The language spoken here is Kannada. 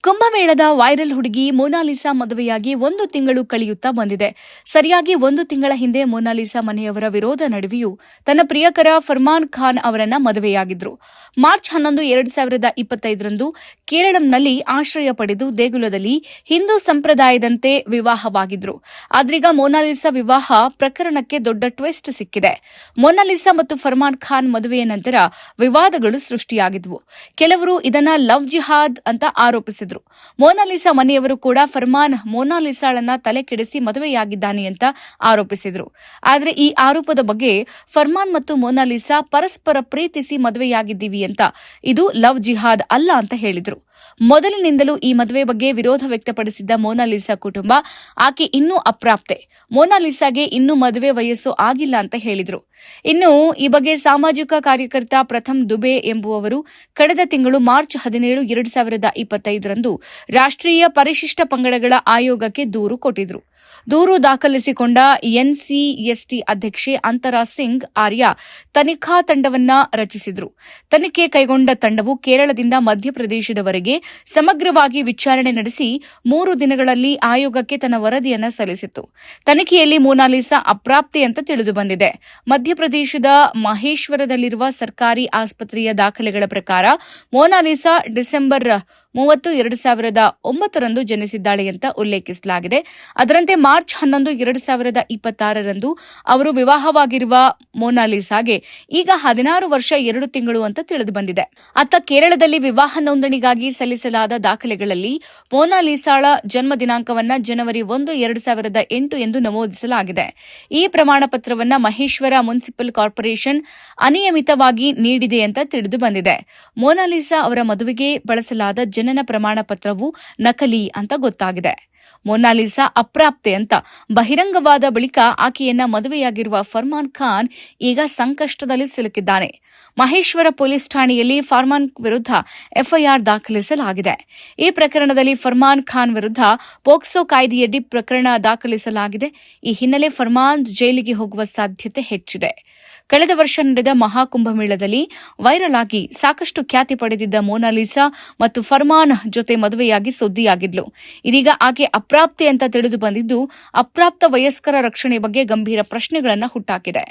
ಕುಂಭಮೇಳದ ವೈರಲ್ ಹುಡುಗಿ ಮೊನಾಲಿಸಾ ಮದುವೆಯಾಗಿ 1 ತಿಂಗಳು ಕಳೆಯುತ್ತಾ ಬಂದಿದೆ. ಸರಿಯಾಗಿ 1 ತಿಂಗಳ ಹಿಂದೆ ಮೊನಾಲಿಸಾ ಮನೆಯವರ ವಿರೋಧ ನಡುವೆಯೂ ತನ್ನ ಪ್ರಿಯಕರ ಫರ್ಮಾನ್ ಖಾನ್ ಅವರನ್ನ ಮದುವೆಯಾಗಿದ್ರು. ಮಾರ್ಚ್ 11, 2025ರಂದು ಕೇರಳಂನಲ್ಲಿ ಆಶ್ರಯ ಪಡೆದು ದೇಗುಲದಲ್ಲಿ ಹಿಂದೂ ಸಂಪ್ರದಾಯದಂತೆ ವಿವಾಹವಾಗಿದ್ರು. ಆದ್ರೀಗ ಮೊನಾಲಿಸಾ ವಿವಾಹ ಪ್ರಕರಣಕ್ಕೆ ದೊಡ್ಡ ಟ್ವಿಸ್ಟ್ ಸಿಕ್ಕಿದೆ. ಮೊನಾಲಿಸಾ ಮತ್ತು ಫರ್ಮಾನ್ ಖಾನ್ ಮದುವೆಯ ನಂತರ ವಿವಾದಗಳು ಸೃಷ್ಟಿಯಾಗಿದ್ವು. ಕೆಲವರು ಇದನ್ನ ಲವ್ ಜಿಹಾದ್ ಅಂತ ಆರೋಪಿಸಿದ್ರು. ಮೊನಾಲಿಸಾ ಮನೆಯವರು ಕೂಡ ಫರ್ಮಾನ್ ಮೊನಾಲಿಸಾಳನ್ನ ತಲೆ ಕೆಡಿಸಿ ಮದುವೆಯಾಗಿದ್ದಾನೆ ಅಂತ ಆರೋಪಿಸಿದ್ರು. ಆದರೆ ಈ ಆರೋಪದ ಬಗ್ಗೆ ಫರ್ಮಾನ್ ಮತ್ತು ಮೊನಾಲಿಸಾ ಪರಸ್ಪರ ಪ್ರೀತಿಸಿ ಮದುವೆಯಾಗಿದ್ದೀವಿ ಅಂತ, ಇದು ಲವ್ ಜಿಹಾದ್ ಅಲ್ಲ ಅಂತ ಹೇಳಿದ್ರು. ಮೊದಲಿನಿಂದಲೂ ಈ ಮದುವೆ ಬಗ್ಗೆ ವಿರೋಧ ವ್ಯಕ್ತಪಡಿಸಿದ್ದ ಮೊನಾಲಿಸಾ ಕುಟುಂಬ, ಆಕೆ ಇನ್ನೂ ಅಪ್ರಾಪ್ತೆ, ಮೊನಾಲಿಸಾಗೆ ಇನ್ನೂ ಮದುವೆ ವಯಸ್ಸು ಆಗಿಲ್ಲ ಅಂತ ಹೇಳಿದ್ರು. ಇನ್ನು ಈ ಬಗ್ಗೆ ಸಾಮಾಜಿಕ ಕಾರ್ಯಕರ್ತ ಪ್ರಥಮ್ ದುಬೆ ಎಂಬುವವರು ಕಳೆದ ತಿಂಗಳು ಮಾರ್ಚ್ 17, 2025ರಂದು ರಾಷ್ಟ್ರೀಯ ಪರಿಶಿಷ್ಟ ಪಂಗಡಗಳ ಆಯೋಗಕ್ಕೆ ದೂರು ಕೊಟ್ಟಿದ್ರು. ದೂರು ದಾಖಲಿಸಿಕೊಂಡ ಎನ್ಸಿಎಸ್ಟಿ ಅಧ್ಯಕ್ಷೆ ಅಂತರಾ ಸಿಂಗ್ ಆರ್ಯ ತನಿಖಾ ತಂಡವನ್ನ ರಚಿಸಿದ್ರು. ತನಿಖೆ ಕೈಗೊಂಡ ತಂಡವು ಕೇರಳದಿಂದ ಮಧ್ಯಪ್ರದೇಶದವರೆಗೆ ಸಮಗ್ರವಾಗಿ ವಿಚಾರಣೆ ನಡೆಸಿ 3 ದಿನಗಳಲ್ಲಿ ಆಯೋಗಕ್ಕೆ ತನ್ನ ವರದಿಯನ್ನು ಸಲ್ಲಿಸಿತ್ತು. ತನಿಖೆಯಲ್ಲಿ ಮೊನಾಲಿಸಾ ಅಪ್ರಾಪ್ತೆ ಅಂತ ತಿಳಿದುಬಂದಿದೆ. ಮಧ್ಯಪ್ರದೇಶದ ಮಹೇಶ್ವರದಲ್ಲಿರುವ ಸರ್ಕಾರಿ ಆಸ್ಪತ್ರೆಯ ದಾಖಲೆಗಳ ಪ್ರಕಾರ ಮೊನಾಲಿಸಾ ಡಿಸೆಂಬರ್ 30, 2009ರಂದು ಜನಿಸಿದ್ದಾಳೆ ಅಂತ ಉಲ್ಲೇಖಿಸಲಾಗಿದೆ. ಅದರಂತೆ ಮಾರ್ಚ್ 11, 2026ರಂದು ಅವರು ವಿವಾಹವಾಗಿರುವ ಮೊನಾಲಿಸಾಗೆ ಈಗ 16 ವರ್ಷ 2 ತಿಂಗಳು ಅಂತ ತಿಳಿದುಬಂದಿದೆ. ಅತ್ತ ಕೇರಳದಲ್ಲಿ ವಿವಾಹ ನೋಂದಣಿಗಾಗಿ ಸಲ್ಲಿಸಲಾದ ದಾಖಲೆಗಳಲ್ಲಿ ಮೊನಾಲಿಸಾಳ ಜನ್ಮ ದಿನಾಂಕವನ್ನ ಜನವರಿ 1, 2008 ಎಂದು ನಮೂದಿಸಲಾಗಿದೆ. ಈ ಪ್ರಮಾಣ ಪತ್ರವನ್ನ ಮಹೇಶ್ವರ ಮುನ್ಸಿಪಲ್ ಕಾರ್ಪೊರೇಷನ್ ಅನಿಯಮಿತವಾಗಿ ನೀಡಿದೆ ಅಂತ ತಿಳಿದುಬಂದಿದೆ. ಮೊನಾಲಿಸಾ ಅವರ ಮದುವೆಗೆ ಬಳಸಲಾದ ಜನನ ಪ್ರಮಾಣ ಪತ್ರವು ನಕಲಿ ಅಂತ ಗೊತ್ತಾಗಿದೆ. ಮೊನಾಲಿಸಾ ಅಪ್ರಾಪ್ತೆ ಅಂತ ಬಹಿರಂಗವಾದ ಬಳಿಕ ಆಕೆಯನ್ನ ಮದುವೆಯಾಗಿರುವ ಫರ್ಮಾನ್ ಖಾನ್ ಈಗ ಸಂಕಷ್ಟದಲ್ಲಿ ಸಿಲುಕಿದ್ದಾನೆ. ಮಹೇಶ್ವರ ಪೊಲೀಸ್ ಠಾಣೆಯಲ್ಲಿ ಫರ್ಮಾನ್ ವಿರುದ್ಧ ಎಫ್ಐಆರ್ ದಾಖಲಿಸಲಾಗಿದೆ. ಈ ಪ್ರಕರಣದಲ್ಲಿ ಫರ್ಮಾನ್ ಖಾನ್ ವಿರುದ್ಧ ಪೋಕ್ಸೋ ಕಾಯ್ದೆಯಡಿ ಪ್ರಕರಣ ದಾಖಲಿಸಲಾಗಿದೆ. ಈ ಹಿನ್ನೆಲೆ ಫರ್ಮಾನ್ ಜೈಲಿಗೆ ಹೋಗುವ ಸಾಧ್ಯತೆ ಹೆಚ್ಚಿದೆ. ಕಳೆದ ವರ್ಷ ನಡೆದ ಮಹಾಕುಂಭಮೇಳದಲ್ಲಿ ವೈರಲ್ ಆಗಿ ಸಾಕಷ್ಟು ಖ್ಯಾತಿ ಪಡೆದಿದ್ದ ಮೊನಾಲಿಸಾ ಮತ್ತು ಫರ್ಮಾನ್ ಜೊತೆ ಮದುವೆಯಾಗಿ ಸುದ್ದಿಯಾಗಿದ್ಲು. ಇದೀಗ ಆಕೆ ಅಪ್ರಾಪ್ತೆ ಅಂತ ತಿಳಿದು ಬಂದಿದ್ದು, ಅಪ್ರಾಪ್ತ ವಯಸ್ಕರ ರಕ್ಷಣೆ ಬಗ್ಗೆ ಗಂಭೀರ ಪ್ರಶ್ನೆಗಳನ್ನು ಹುಟ್ಟಾಕಿದೆ.